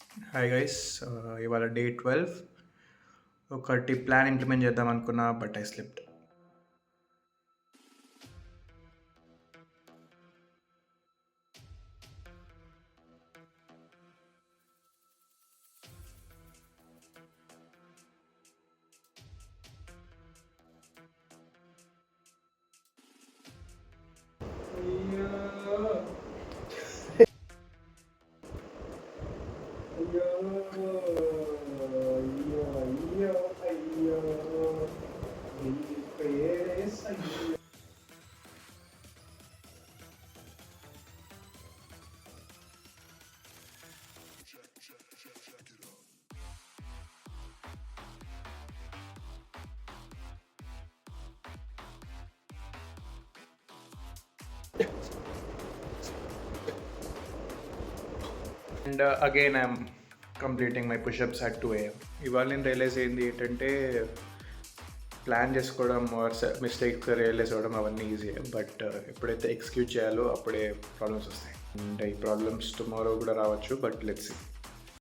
Hi guys, ఇవాళ day 12. ఒకటి plan implement చేద్దాం అనుకున్నా, but I slipped. And again I'm completing my push-ups at 2 AM. ఇవాళ నేను రియలైజ్ అయింది ఏంటంటే, ప్లాన్ చేసుకోవడం ఆర్ మిస్టేక్స్ రియలైజ్ అవ్వడం అవన్నీ ఈజీ, బట్ ఎప్పుడైతే ఎగ్జిక్యూట్ చేయాలో అప్పుడే ప్రాబ్లమ్స్ వస్తాయి. అండ్ ఈ ప్రాబ్లమ్స్ టుమారో కూడా రావచ్చు, బట్ లెట్స్ సీ.